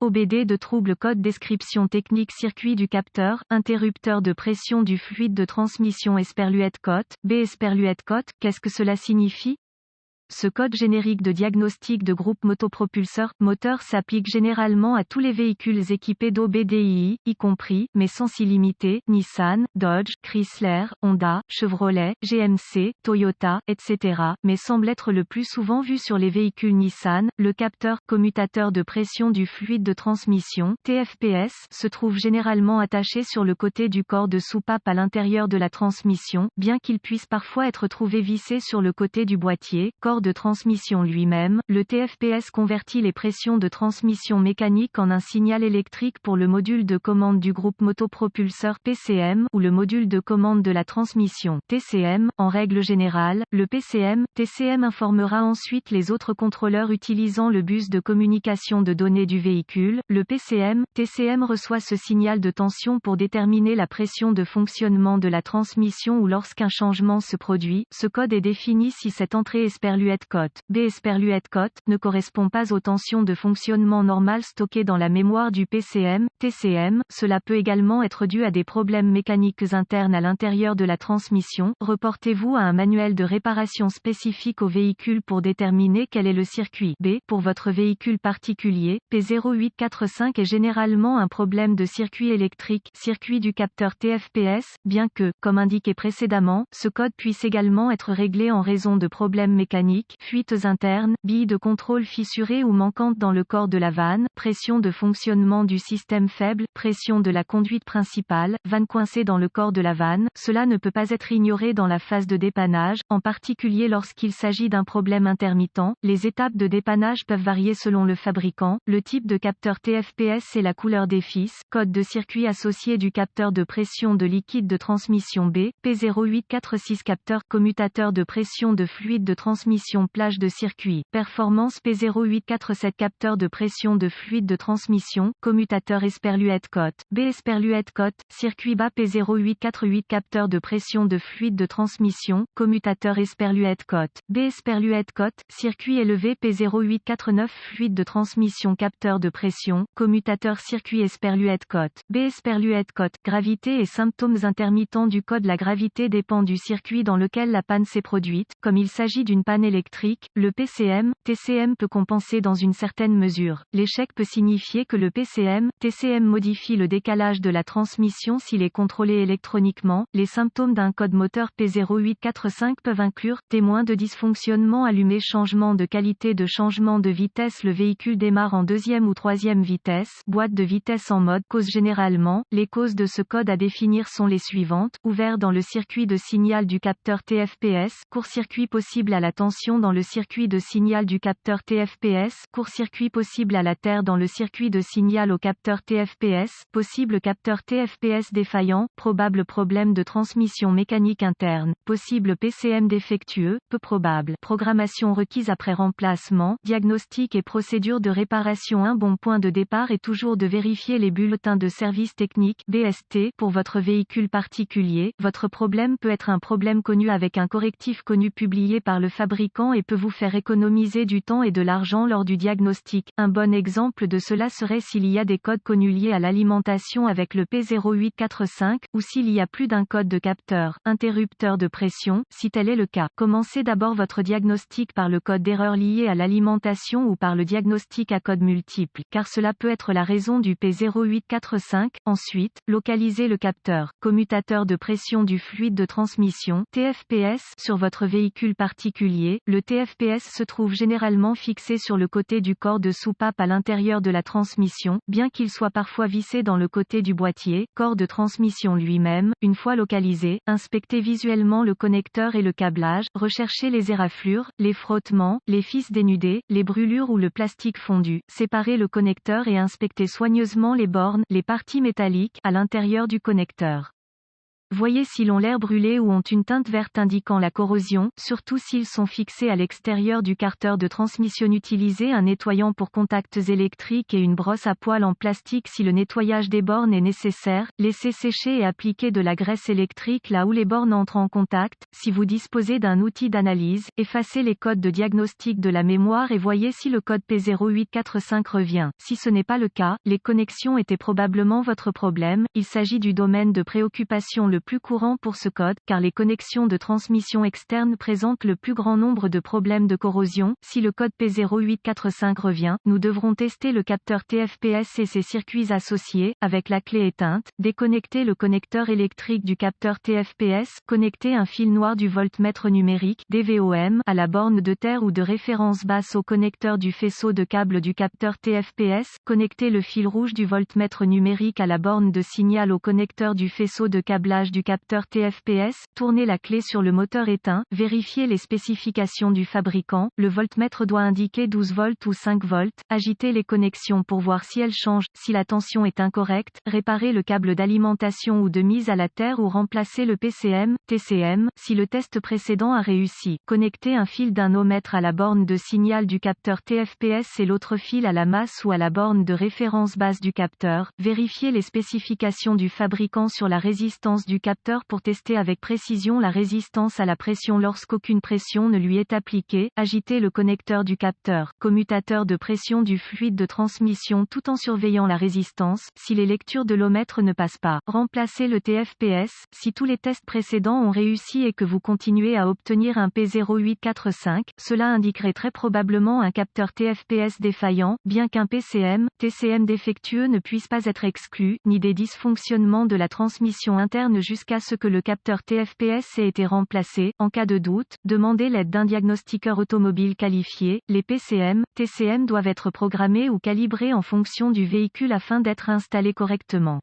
OBD de trouble code description technique circuit du capteur, interrupteur de pression du fluide de transmission Esperluette Code, B Esperluette Code, qu'est-ce que cela signifie? Ce code générique de diagnostic de groupe motopropulseur moteur s'applique généralement à tous les véhicules équipés d'OBDII, y compris, mais sans s'y limiter, Nissan, Dodge, Chrysler, Honda, Chevrolet, GMC, Toyota, etc., mais semble être le plus souvent vu sur les véhicules Nissan. Le capteur, commutateur de pression du fluide de transmission, TFPS, se trouve généralement attaché sur le côté du corps de soupape à l'intérieur de la transmission, bien qu'il puisse parfois être trouvé vissé sur le côté du boîtier, corps de transmission lui-même. Le TFPS convertit les pressions de transmission mécanique en un signal électrique pour le module de commande du groupe motopropulseur PCM ou le module de commande de la transmission TCM. En règle générale, le TCM informera ensuite les autres contrôleurs utilisant le bus de communication de données du véhicule. Le TCM reçoit ce signal de tension pour déterminer la pression de fonctionnement de la transmission ou lorsqu'un changement se produit. Ce code est défini si cette entrée Esperluette Code, B Esperluette Code, ne correspond pas aux tensions de fonctionnement normales stockées dans la mémoire du TCM. Cela peut également être dû à des problèmes mécaniques internes à l'intérieur de la transmission. Reportez-vous à un manuel de réparation spécifique au véhicule pour déterminer quel est le circuit B pour votre véhicule particulier. P0845 est généralement un problème de circuit électrique, circuit du capteur TFPS, bien que, comme indiqué précédemment, ce code puisse également être réglé en raison de problèmes mécaniques, fuites internes, billes de contrôle fissurées ou manquantes dans le corps de la vanne, pression de fonctionnement du système faible, pression de la conduite principale, vanne coincée dans le corps de la vanne. Cela ne peut pas être ignoré dans la phase de dépannage, en particulier lorsqu'il s'agit d'un problème intermittent. Les étapes de dépannage peuvent varier selon le fabricant, le type de capteur TFPS et la couleur des fils, code de circuit associé du capteur de pression de liquide de transmission B, P0846 capteur, commutateur de pression de fluide de transmission plage de circuit, performance P0847 capteur de pression de fluide de transmission, commutateur Esperluette Code, B Esperluette Code, circuit bas P0848 capteur de pression de fluide de transmission, commutateur Esperluette Code, B Esperluette Code, circuit élevé P0849 fluide de transmission capteur de pression, commutateur circuit Esperluette Code, B Esperluette Code, gravité et symptômes intermittents du code. La gravité dépend du circuit dans lequel la panne s'est produite, comme il s'agit d'une panne électrique, le TCM peut compenser dans une certaine mesure. L'échec peut signifier que le TCM modifie le décalage de la transmission s'il est contrôlé électroniquement. Les symptômes d'un code moteur P0845 peuvent inclure témoin de dysfonctionnement allumé, changement de qualité, de changement de vitesse, le véhicule démarre en deuxième ou troisième vitesse, boîte de vitesse en mode cause. Généralement, les causes de ce code à définir sont les suivantes: ouvert dans le circuit de signal du capteur TFPS, court-circuit possible à la tension dans le circuit de signal du capteur TFPS, court-circuit possible à la terre dans le circuit de signal au capteur TFPS, possible capteur TFPS défaillant, probable problème de transmission mécanique interne, possible PCM défectueux, peu probable. Programmation requise après remplacement, diagnostic et procédure de réparation. Un bon point de départ est toujours de vérifier les bulletins de service technique (BST) pour votre véhicule particulier. Votre problème peut être un problème connu avec un correctif connu publié par le fabricant et peut vous faire économiser du temps et de l'argent lors du diagnostic. Un bon exemple de cela serait s'il y a des codes connus liés à l'alimentation avec le P0845, ou s'il y a plus d'un code de capteur, interrupteur de pression, si tel est le cas. Commencez d'abord votre diagnostic par le code d'erreur lié à l'alimentation ou par le diagnostic à code multiple, car cela peut être la raison du P0845. Ensuite, localisez le capteur, commutateur de pression du fluide de transmission, TFPS, sur votre véhicule particulier. Le TFPS se trouve généralement fixé sur le côté du corps de soupape à l'intérieur de la transmission, bien qu'il soit parfois vissé dans le côté du boîtier, corps de transmission lui-même. Une fois localisé, inspectez visuellement le connecteur et le câblage, recherchez les éraflures, les frottements, les fils dénudés, les brûlures ou le plastique fondu. Séparez le connecteur et inspectez soigneusement les bornes, les parties métalliques, à l'intérieur du connecteur. Voyez s'ils ont l'air brûlés ou ont une teinte verte indiquant la corrosion, surtout s'ils sont fixés à l'extérieur du carter de transmission. Utilisez un nettoyant pour contacts électriques et une brosse à poils en plastique si le nettoyage des bornes est nécessaire. Laissez sécher et appliquer de la graisse électrique là où les bornes entrent en contact. Si vous disposez d'un outil d'analyse, effacez les codes de diagnostic de la mémoire et voyez si le code P0845 revient. Si ce n'est pas le cas, les connexions étaient probablement votre problème. Il s'agit du domaine de préoccupation le plus courant pour ce code, car les connexions de transmission externe présentent le plus grand nombre de problèmes de corrosion. Si le code P0845 revient, nous devrons tester le capteur TFPS et ses circuits associés. Avec la clé éteinte, déconnectez le connecteur électrique du capteur TFPS, connectez un fil noir du voltmètre numérique DVOM à la borne de terre ou de référence basse au connecteur du faisceau de câble du capteur TFPS, connectez le fil rouge du voltmètre numérique à la borne de signal au connecteur du faisceau de câblage du capteur TFPS, tournez la clé sur le moteur éteint, vérifiez les spécifications du fabricant, le voltmètre doit indiquer 12 volts ou 5 volts, agitez les connexions pour voir si elles changent, si la tension est incorrecte, réparez le câble d'alimentation ou de mise à la terre ou remplacez le PCM, TCM, si le test précédent a réussi, connectez un fil d'un ohmmètre à la borne de signal du capteur TFPS et l'autre fil à la masse ou à la borne de référence basse du capteur, vérifiez les spécifications du fabricant sur la résistance du capteur pour tester avec précision la résistance à la pression lorsqu'aucune pression ne lui est appliquée, agitez le connecteur du capteur, commutateur de pression du fluide de transmission tout en surveillant la résistance, si les lectures de l'ohmètre ne passent pas, remplacez le TFPS, si tous les tests précédents ont réussi et que vous continuez à obtenir un P0845, cela indiquerait très probablement un capteur TFPS défaillant, bien qu'un PCM, TCM défectueux ne puisse pas être exclu, ni des dysfonctionnements de la transmission interne jusqu'à ce que le capteur TFPS ait été remplacé. En cas de doute, demandez l'aide d'un diagnostiqueur automobile qualifié. Les PCM, TCM doivent être programmés ou calibrés en fonction du véhicule afin d'être installés correctement.